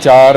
4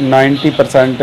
90%